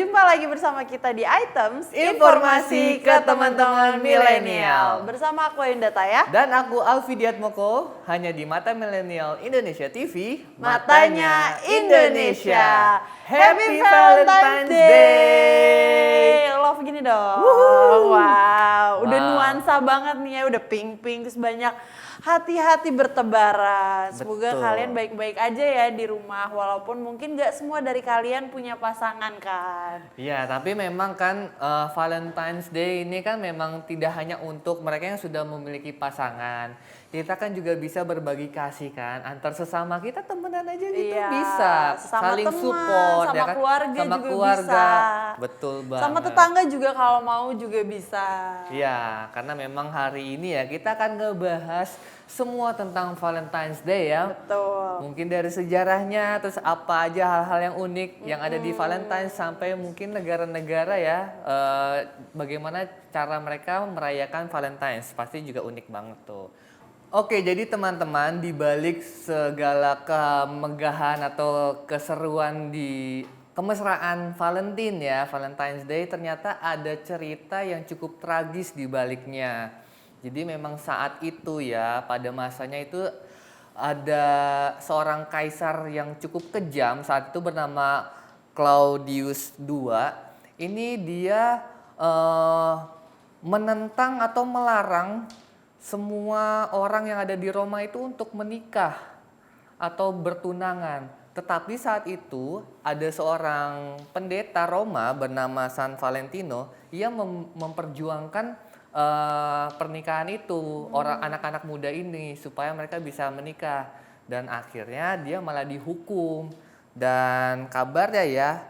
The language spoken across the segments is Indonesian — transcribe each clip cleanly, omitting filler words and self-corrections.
Jumpa lagi bersama kita di Items Informasi ke teman-teman milenial. Bersama aku Indah Taya. Dan aku Alfi Diatmoko, hanya di Mata Milenial Indonesia TV, Matanya Indonesia. Happy Valentine's Day. Love gini dong. Wow, udah nuansa banget nih ya, udah pink-pink, terus banyak hati-hati bertebaran. Semoga Betul. kalian baik-baik aja ya di rumah, walaupun mungkin gak semua dari kalian punya pasangan kan. Iya, tapi memang kan Valentine's Day ini kan memang tidak hanya untuk mereka yang sudah memiliki pasangan. Kita kan juga bisa berbagi kasih kan, antar sesama kita temenan aja gitu Iya, bisa. sama Saling teman, support sama ya kan. keluarga Sama juga keluarga. bisa. Betul banget. Sama tetangga juga kalau mau juga bisa. Iya, karena memang hari ini ya kita akan ngebahas semua tentang Valentine's Day ya. Betul. Mungkin dari sejarahnya, terus apa aja hal-hal yang unik yang ada di Valentine's sampai mungkin negara-negara ya, bagaimana cara mereka merayakan Valentine's, pasti juga unik banget tuh. Oke, jadi teman-teman, di balik segala kemegahan atau keseruan di kemesraan Valentine ya, Valentine's Day, ternyata ada cerita yang cukup tragis di baliknya. Jadi memang saat itu ya, pada masanya itu ada seorang kaisar yang cukup kejam, saat itu bernama Claudius II. Ini dia menentang atau melarang semua orang yang ada di Roma itu untuk menikah atau bertunangan. Tetapi saat itu ada seorang pendeta Roma bernama San Valentino yang memperjuangkan pernikahan itu, orang anak-anak muda ini supaya mereka bisa menikah. Dan akhirnya dia malah dihukum. Dan kabarnya ya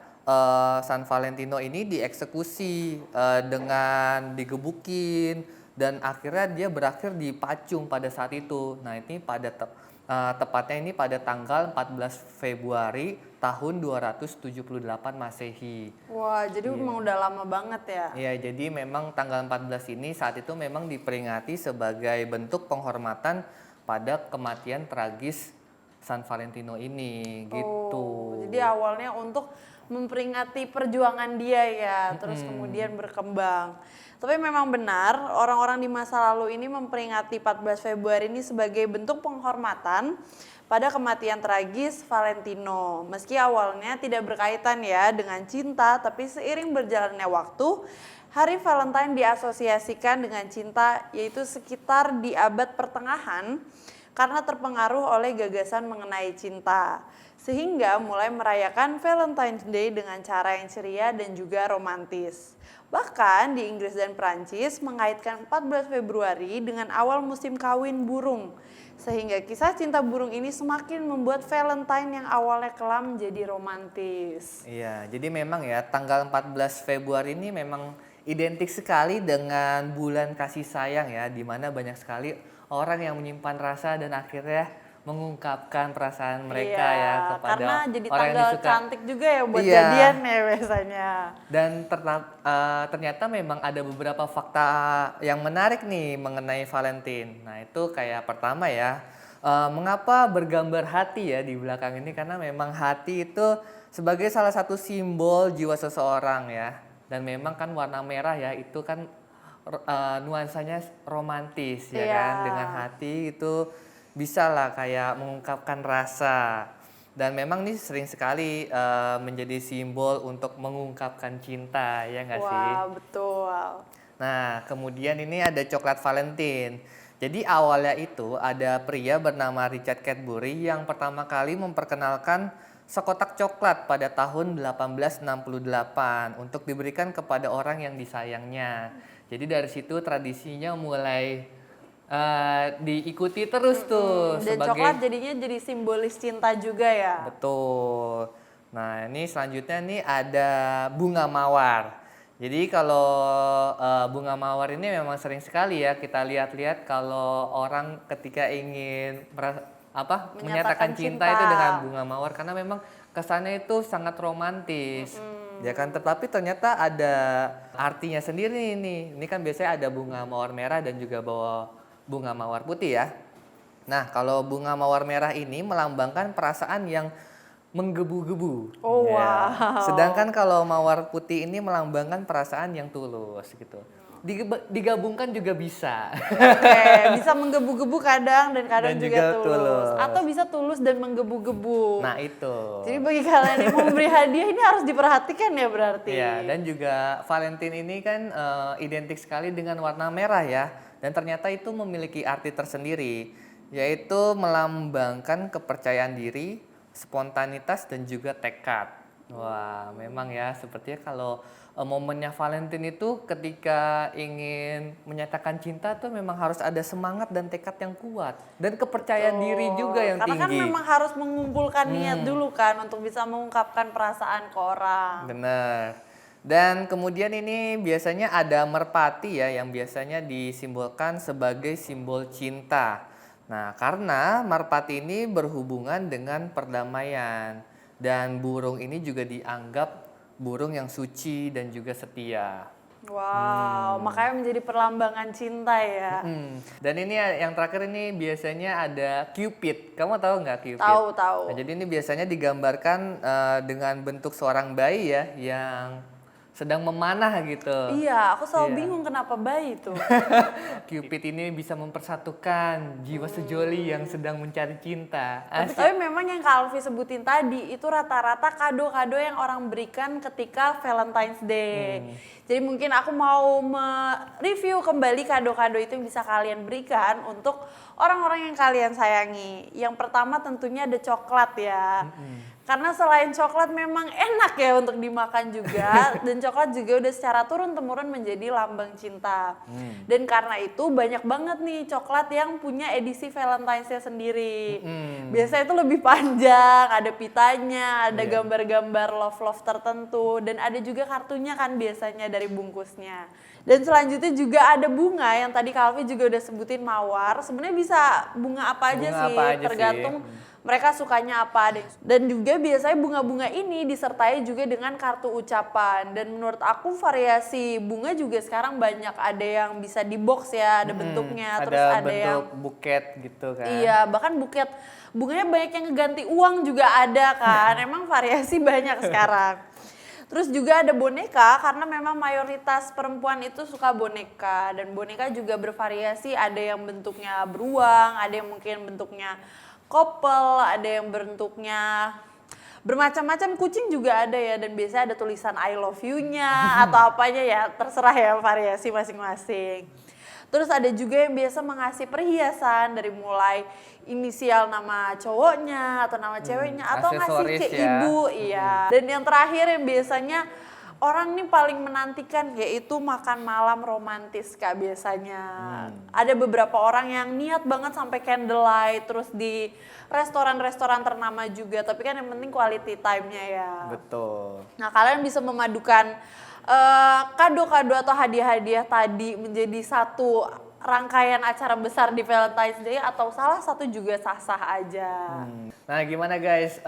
San Valentino ini dieksekusi dengan digebukin. Dan akhirnya dia berakhir di Pacung pada saat itu. Nah ini tepatnya ini pada tanggal 14 Februari tahun 278 Masehi. Wah, jadi memang udah lama banget ya. Iya, jadi memang tanggal 14 ini saat itu memang diperingati sebagai bentuk penghormatan pada kematian tragis San Valentino ini gitu. Jadi awalnya untuk memperingati perjuangan dia ya, terus kemudian berkembang. Tapi memang benar, orang-orang di masa lalu ini memperingati 14 Februari ini sebagai bentuk penghormatan pada kematian tragis Valentino. Meski awalnya tidak berkaitan ya dengan cinta, tapi seiring berjalannya waktu, Hari Valentine diasosiasikan dengan cinta, yaitu sekitar di abad pertengahan karena terpengaruh oleh gagasan mengenai cinta. Sehingga mulai merayakan Valentine's Day dengan cara yang ceria dan juga romantis. Bahkan di Inggris dan Prancis mengaitkan 14 Februari dengan awal musim kawin burung. Sehingga kisah cinta burung ini semakin membuat Valentine yang awalnya kelam menjadi romantis. Iya, jadi memang ya tanggal 14 Februari ini memang identik sekali dengan bulan kasih sayang ya, di mana banyak sekali orang yang menyimpan rasa dan akhirnya mengungkapkan perasaan mereka ya kepada karena jadi orang yang tanggal disuka. cantik juga ya buat Iya. jadian ya biasanya. Dan ternyata memang ada beberapa fakta yang menarik nih mengenai Valentine. Nah itu kayak pertama ya, mengapa bergambar hati ya di belakang ini, karena memang hati itu sebagai salah satu simbol jiwa seseorang ya. Dan memang kan warna merah ya itu kan nuansanya romantis ya kan, dengan hati itu bisa lah kayak mengungkapkan rasa. Dan memang ini sering sekali menjadi simbol untuk mengungkapkan cinta, ya nggak sih? Wah, betul. Nah, kemudian ini ada coklat Valentine. Jadi awalnya itu ada pria bernama Richard Cadbury yang pertama kali memperkenalkan sekotak coklat pada tahun 1868 untuk diberikan kepada orang yang disayangnya. Jadi dari situ tradisinya mulai diikuti terus tuh. Dan coklat jadinya jadi simbolis cinta juga ya. Betul. Nah ini selanjutnya nih ada bunga mawar. Jadi kalau bunga mawar ini memang sering sekali ya kita lihat-lihat kalau orang ketika ingin menyatakan cinta itu dengan bunga mawar, karena memang kesannya itu sangat romantis. Ya kan, tetapi ternyata ada artinya sendiri nih. Ini kan biasanya ada bunga mawar merah dan juga bunga mawar putih ya. Nah, kalau bunga mawar merah ini melambangkan perasaan yang menggebu-gebu. Oh, Ya. wow. Sedangkan kalau mawar putih ini melambangkan perasaan yang tulus gitu. Digabungkan juga bisa. Oke, bisa menggebu-gebu kadang dan kadang Dan juga, juga tulus. tulus. Atau bisa tulus dan menggebu-gebu. Nah itu. Jadi bagi kalian yang mau memberi hadiah ini harus diperhatikan ya berarti. Ya, dan juga Valentine ini kan identik sekali dengan warna merah ya. Dan ternyata itu memiliki arti tersendiri, yaitu melambangkan kepercayaan diri, spontanitas, dan juga tekad. Wah, memang ya, sepertinya kalau momennya Valentine itu ketika ingin menyatakan cinta tuh memang harus ada semangat dan tekad yang kuat. Dan kepercayaan diri juga yang Karena kan tinggi. memang harus mengumpulkan niat dulu kan untuk bisa mengungkapkan perasaan ke orang. Benar. Dan kemudian ini biasanya ada merpati ya yang biasanya disimbolkan sebagai simbol cinta. Nah, karena merpati ini berhubungan dengan perdamaian dan burung ini juga dianggap burung yang suci dan juga setia. Wow, makanya menjadi perlambangan cinta ya. Dan ini yang terakhir ini biasanya ada Cupid. Kamu tahu nggak Cupid? Tahu. Nah, jadi ini biasanya digambarkan dengan bentuk seorang bayi ya yang sedang memanah gitu. Iya, aku selalu Iya. bingung kenapa bayi itu. Cupid ini bisa mempersatukan jiwa sejoli yang sedang mencari cinta. Tapi memang yang Kak Alfi sebutin tadi itu rata-rata kado-kado yang orang berikan ketika Valentine's Day. Jadi mungkin aku mau mereview kembali kado-kado itu yang bisa kalian berikan untuk orang-orang yang kalian sayangi. Yang pertama tentunya ada coklat ya. Karena selain coklat memang enak ya untuk dimakan juga. Dan coklat juga udah secara turun-temurun menjadi lambang cinta. Dan karena itu banyak banget nih coklat yang punya edisi Valentine's-nya sendiri. Biasanya itu lebih panjang, ada pitanya, ada gambar-gambar love-love tertentu. Dan ada juga kartunya kan biasanya dari bungkusnya. Dan selanjutnya juga ada bunga yang tadi Kalvi juga udah sebutin mawar. Sebenarnya bisa bunga apa aja Bunga sih, apa aja tergantung sih. mereka sukanya apa deh. Dan juga biasanya bunga-bunga ini disertai juga dengan kartu ucapan. Dan menurut aku variasi bunga juga sekarang banyak. Ada yang bisa di box ya, ada bentuknya. Terus ada bentuk yang buket gitu kan. iya, bahkan buket bunganya banyak yang ngeganti uang juga ada kan. Emang variasi banyak sekarang. Terus juga ada boneka karena memang mayoritas perempuan itu suka boneka. Dan boneka juga bervariasi, ada yang bentuknya beruang, ada yang mungkin bentuknya couple, ada yang bentuknya bermacam-macam. Kucing juga ada ya, dan biasanya ada tulisan I love you-nya atau apanya ya, terserah ya variasi masing-masing. Terus ada juga yang biasa mengasih perhiasan dari mulai inisial nama cowoknya atau nama ceweknya atau ngasih aksesoris ke ya. ibu, iya. Dan yang terakhir yang biasanya orang nih paling menantikan yaitu makan malam romantis Kak biasanya. Ada beberapa orang yang niat banget sampai candlelight terus di restoran-restoran ternama juga, tapi kan yang penting quality time-nya ya. Betul. Nah, kalian bisa memadukan kado-kado atau hadiah-hadiah tadi menjadi satu rangkaian acara besar di Valentine's Day atau salah satu juga sah-sah aja. Nah, gimana guys?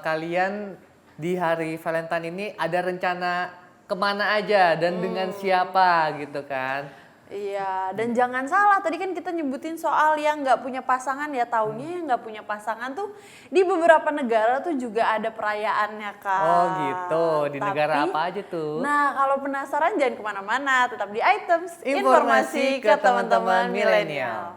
Kalian di hari Valentine ini ada rencana kemana aja dan dengan siapa gitu kan? Iya, dan jangan salah, tadi kan kita nyebutin soal yang nggak punya pasangan ya, taunya yang nggak punya pasangan tuh di beberapa negara tuh juga ada perayaannya Kak. Oh gitu, di negara Tapi, apa aja tuh? Nah, kalau penasaran jangan kemana-mana, tetap di Items Informasi ke teman-teman milenial.